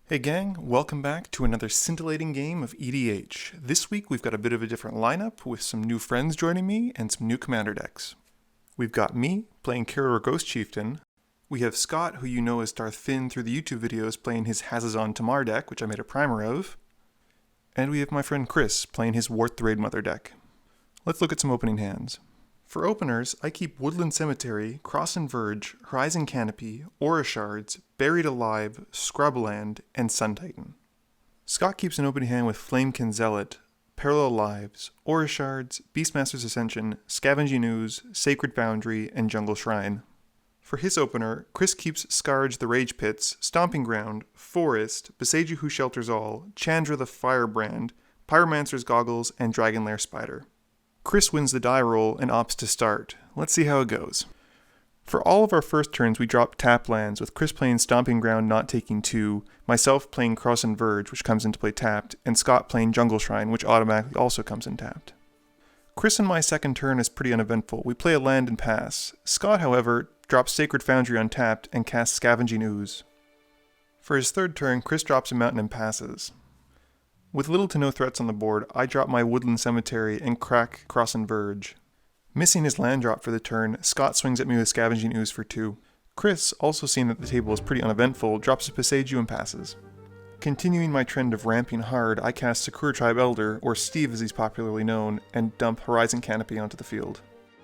Hey gang, welcome back to another scintillating game of EDH. This week we've got a bit of a different lineup with some new friends joining me and some new commander decks. We've got me playing Karador Ghost Chieftain. We have Scott, who you know as Darth Finn through the YouTube videos, playing his Hazezon Tamar deck, which I made a primer of. And we have my friend Chris playing his Wort the Raidmother deck. Let's look at some opening hands. For openers, I keep Woodland Cemetery, Cross and Verge, Horizon Canopy, Aura Shards, Buried Alive, Scrubland, and Sun Titan. Scott keeps an opening hand with Flamekin Zealot, Parallel Lives, Aura Shards, Beastmaster's Ascension, Scavenging Ooze, Sacred Foundry, and Jungle Shrine. For his opener, Chris keeps Scourge the Rage Pits, Stomping Ground, Forest, Beseju Who Shelters All, Chandra the Firebrand, Pyromancer's Goggles, and Dragonlair Spider. Chris wins the die roll and opts to start. Let's see how it goes. For all of our first turns, we drop tap lands, with Chris playing Stomping Ground not taking 2, myself playing Cross and Verge, which comes into play tapped, and Scott playing Jungle Shrine, which automatically also comes in tapped. Chris and my second turn is pretty uneventful. We play a land and pass. Scott, however, drops Sacred Foundry untapped and casts Scavenging Ooze. For his third turn, Chris drops a mountain and passes. With little to no threats on the board, I drop my Woodland Cemetery and crack Cross and Verge. Missing his land drop for the turn, Scott swings at me with Scavenging Ooze for 2. Chris, also seeing that the table is pretty uneventful, drops a Beseju and passes. Continuing my trend of ramping hard, I cast Sakura Tribe Elder, or Steve as he's popularly known, and dump Horizon Canopy onto the field.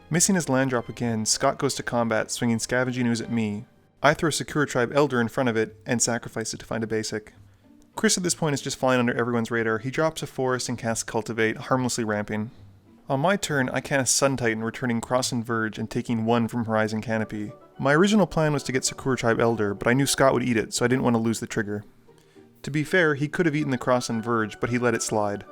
Missing his land drop again, Scott goes to combat, swinging Scavenging Ooze at me. I throw Sakura Tribe Elder in front of it, and sacrifice it to find a basic. Chris at this point is just flying under everyone's radar. He drops a Forest and casts Cultivate, harmlessly ramping. On my turn, I cast Sun Titan, returning Cross and Verge and taking 1 from Horizon Canopy. My original plan was to get Sakura Tribe Elder, but I knew Scott would eat it, so I didn't want to lose the trigger. To be fair, he could have eaten the Cross and Verge, but he let it slide.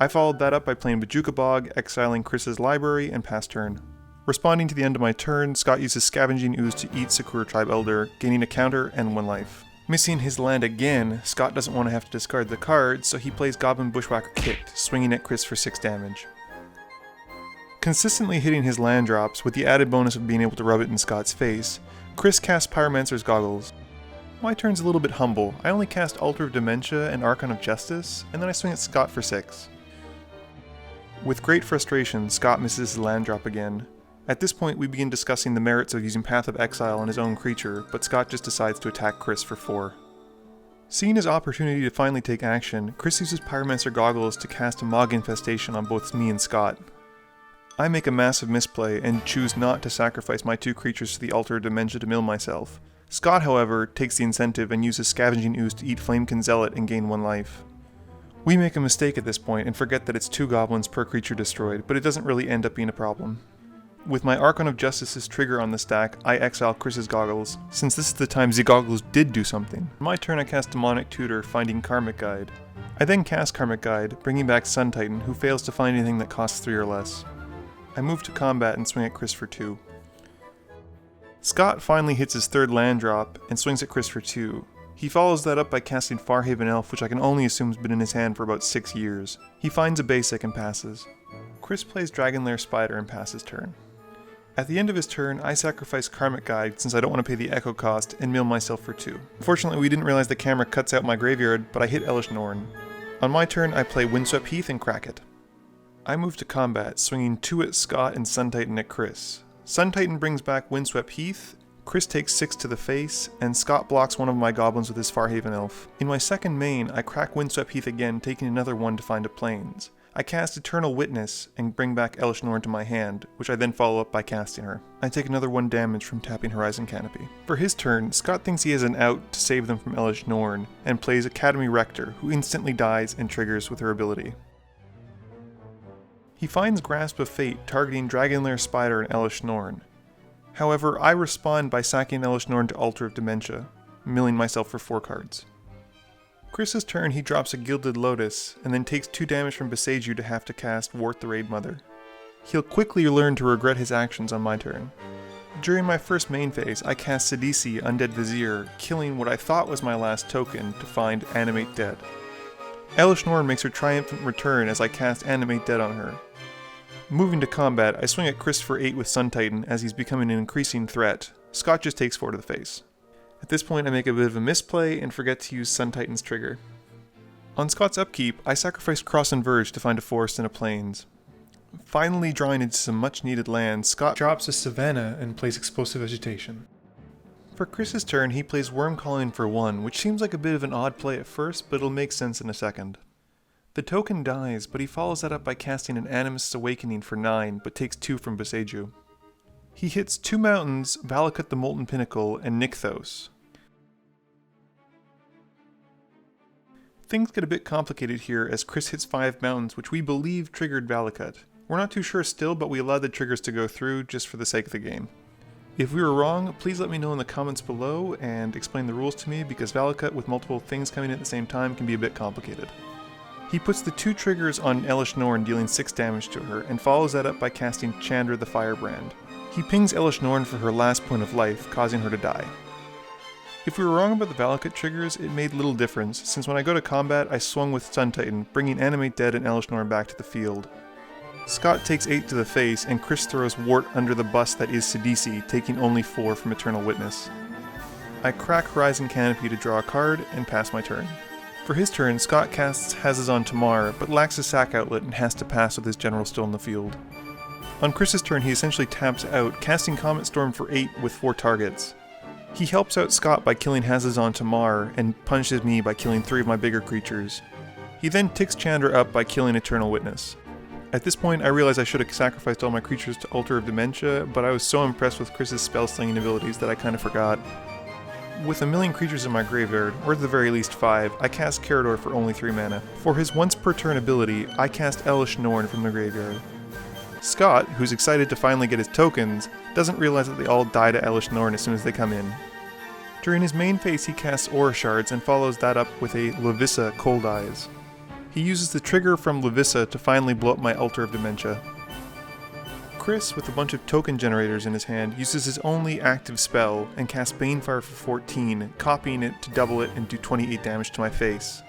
I followed that up by playing Bojuka Bog, exiling Chris's library, and pass turn. Responding to the end of my turn, Scott uses Scavenging Ooze to eat Sakura Tribe Elder, gaining a counter and 1 life. Missing his land again, Scott doesn't want to have to discard the card, so he plays Goblin Bushwhacker Kicked, swinging at Chris for 6 damage. Consistently hitting his land drops, with the added bonus of being able to rub it in Scott's face, Chris casts Pyromancer's Goggles. My turn's a little bit humble. I only cast Altar of Dementia and Archon of Justice, and then I swing at Scott for 6. With great frustration, Scott misses his land drop again. At this point, we begin discussing the merits of using Path of Exile on his own creature, but Scott just decides to attack Chris for 4. Seeing his opportunity to finally take action, Chris uses Pyromancer Goggles to cast a Mog Infestation on both me and Scott. I make a massive misplay and choose not to sacrifice my 2 creatures to the Altar of Dementia to mill myself. Scott, however, takes the incentive and uses Scavenging Ooze to eat Flamekin Zealot and gain 1 life. We make a mistake at this point and forget that it's 2 goblins per creature destroyed, but it doesn't really end up being a problem. With my Archon of Justice's trigger on the stack, I exile Chris's Goggles, since this is the time the Goggles did do something. On my turn I cast Demonic Tutor, finding Karmic Guide. I then cast Karmic Guide, bringing back Sun Titan, who fails to find anything that costs 3 or less. I move to combat and swing at Chris for 2. Scott finally hits his 3rd land drop, and swings at Chris for 2. He follows that up by casting Farhaven Elf, which I can only assume has been in his hand for about 6 years. He finds a basic and passes. Chris plays Dragonlair Spider and passes turn. At the end of his turn, I sacrifice Karmic Guide since I don't want to pay the echo cost and mill myself for 2. Unfortunately, we didn't realize the camera cuts out my graveyard, but I hit Elesh Norn. On my turn, I play Windswept Heath and crack it. I move to combat, swinging 2 at Scott and Sun Titan at Chris. Sun Titan brings back Windswept Heath, Chris takes 6 to the face, and Scott blocks one of my goblins with his Farhaven Elf. In my second main, I crack Windswept Heath again, taking another 1 to find a Plains. I cast Eternal Witness and bring back Elesh Norn to my hand, which I then follow up by casting her. I take another 1 damage from tapping Horizon Canopy. For his turn, Scott thinks he has an out to save them from Elesh Norn, and plays Academy Rector, who instantly dies and triggers with her ability. He finds Grasp of Fate, targeting Dragonlair Spider and Elesh Norn. However, I respond by sacking Elesh Norn to Altar of Dementia, milling myself for 4 cards. Chris's turn, he drops a Gilded Lotus, and then takes 2 damage from Beseju to have to cast Wort the Raidmother. He'll quickly learn to regret his actions on my turn. During my first main phase, I cast Sidisi Undead Vizier, killing what I thought was my last token to find Animate Dead. Elesh Norn makes her triumphant return as I cast Animate Dead on her. Moving to combat, I swing at Chris for 8 with Sun Titan as he's becoming an increasing threat. Scott just takes 4 to the face. At this point I make a bit of a misplay and forget to use Sun Titan's trigger. On Scott's upkeep, I sacrifice Cross and Verge to find a forest and a plains. Finally drawing into some much needed land, Scott drops a Savannah and plays Explosive Vegetation. For Chris's turn, he plays Worm Calling for 1, which seems like a bit of an odd play at first, but it'll make sense in a second. The token dies, but he follows that up by casting an Animist's Awakening for 9, but takes 2 from Boseiju. He hits 2 mountains, Valakut the Molten Pinnacle, and Nykthos. Things get a bit complicated here as Chris hits 5 mountains, which we believe triggered Valakut. We're not too sure still, but we allowed the triggers to go through just for the sake of the game. If we were wrong, please let me know in the comments below and explain the rules to me, because Valakut with multiple things coming in at the same time can be a bit complicated. He puts the 2 triggers on Elish Norn, dealing 6 damage to her, and follows that up by casting Chandra the Firebrand. He pings Elish Norn for her last point of life, causing her to die. If we were wrong about the Valakut triggers, it made little difference, since when I go to combat I swung with Sun Titan, bringing Animate Dead and Elish Norn back to the field. Scott takes 8 to the face, and Chris throws Wort under the bus that is Sidisi, taking only 4 from Eternal Witness. I crack Horizon Canopy to draw a card, and pass my turn. For his turn, Scott casts Hazezon Tamar, but lacks a sack outlet and has to pass with his general still in the field. On Chris's turn, he essentially taps out, casting Comet Storm for 8 with 4 targets. He helps out Scott by killing Hazezon Tamar, and punishes me by killing 3 of my bigger creatures. He then ticks Chandra up by killing Eternal Witness. At this point, I realized I should have sacrificed all my creatures to Altar of Dementia, but I was so impressed with Chris's spell-slinging abilities that I kind of forgot. With a million creatures in my graveyard, or at the very least 5, I cast Karador for only 3 mana. For his once per turn ability, I cast Elish Norn from the graveyard. Scott, who's excited to finally get his tokens, doesn't realize that they all die to Elish Norn as soon as they come in. During his main phase, he casts Aura Shards and follows that up with a Levissa Cold Eyes. He uses the trigger from Levissa to finally blow up my Altar of Dementia. Chris, with a bunch of token generators in his hand, uses his only active spell and casts Banefire for 14, copying it to double it and do 28 damage to my face.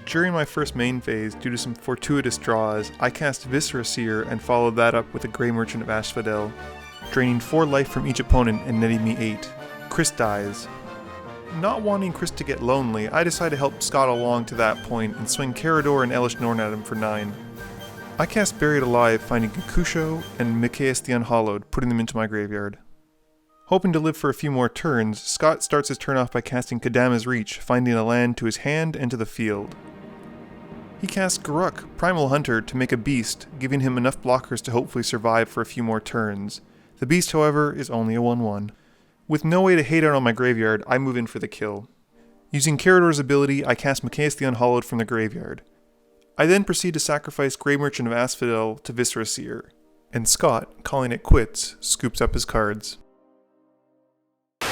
During my first main phase, due to some fortuitous draws, I cast Viscera Seer and followed that up with a Grey Merchant of Asphodel, draining 4 life from each opponent and netting me 8. Chris dies. Not wanting Chris to get lonely, I decide to help Scott along to that point and swing Karador and Elish Norn at him for 9. I cast Buried Alive, finding Gakusho and Mikaeus the Unhallowed, putting them into my graveyard. Hoping to live for a few more turns, Scott starts his turn off by casting Kadama's Reach, finding a land to his hand and to the field. He casts Garruk, Primal Hunter, to make a beast, giving him enough blockers to hopefully survive for a few more turns. The beast, however, is only a 1/1. With no way to hate out on my graveyard, I move in for the kill. Using Karador's ability, I cast Mikaeus the Unhallowed from the graveyard. I then proceed to sacrifice Grey Merchant of Asphodel to Viscera Seer, and Scott, calling it quits, scoops up his cards.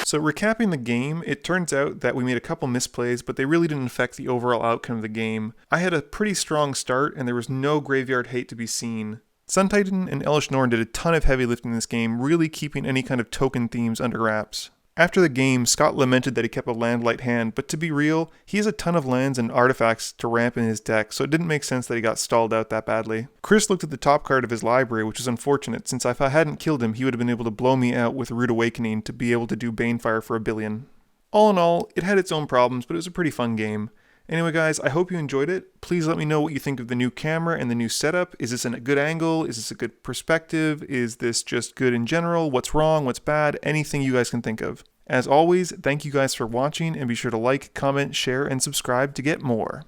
So recapping the game, it turns out that we made a couple misplays, but they really didn't affect the overall outcome of the game. I had a pretty strong start, and there was no graveyard hate to be seen. Sun Titan and Elish Norn did a ton of heavy lifting in this game, really keeping any kind of token themes under wraps. After the game, Scott lamented that he kept a land light hand, but to be real, he has a ton of lands and artifacts to ramp in his deck, so it didn't make sense that he got stalled out that badly. Chris looked at the top card of his library, which was unfortunate, since if I hadn't killed him, he would have been able to blow me out with Rude Awakening to be able to do Banefire for 1 billion. All in all, it had its own problems, but it was a pretty fun game. Anyway guys, I hope you enjoyed it. Please let me know what you think of the new camera and the new setup. Is this a good angle? Is this a good perspective? Is this just good in general? What's wrong? What's bad? Anything you guys can think of. As always, thank you guys for watching, and be sure to like, comment, share, and subscribe to get more.